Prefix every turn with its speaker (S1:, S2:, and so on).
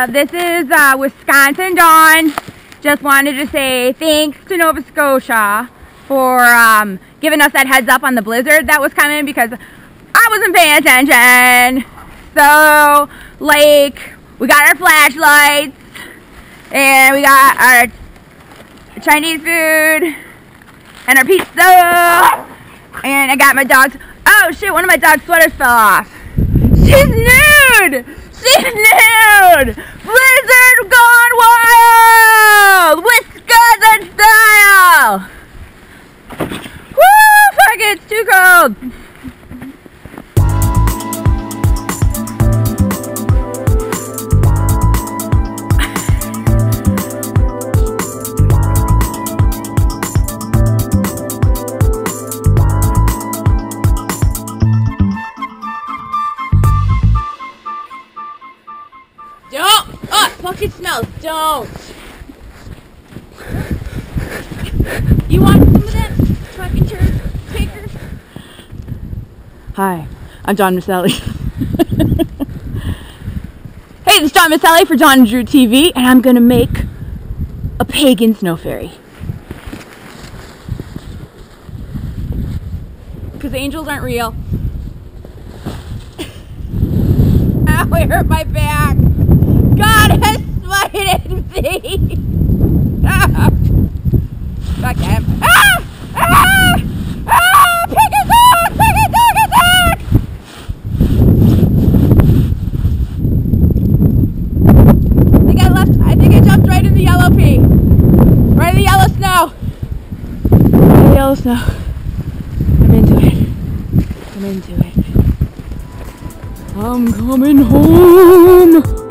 S1: This is Wisconsin Dawn. Just wanted to say thanks to Nova Scotia for giving us that heads up on the blizzard that was coming, because I wasn't paying attention. So, like, we got our flashlights and we got our Chinese food and our pizza, and I got my dog's, oh shit, one of my dog's sweaters fell off. She's nude! She's nude! Blizzard gone wild! Wisconsin style! Woo! Fuck it, it's too cold! Don't! Oh, fucking smells. Don't! You want some of that fucking turd picker? Hi, I'm John Maselli. Hey, this is John Maselli for John and Drew TV, and I'm gonna make a pagan snow fairy. Because angels aren't real. Ow, it hurt my back! God has smited me! Ah. Fuck him. Ah! Ah! Ah! Pick it up! Pick it up! I think I jumped right in the yellow pea. Right in the yellow snow. Right in the yellow snow. I'm into it. I'm into it. I'm coming home.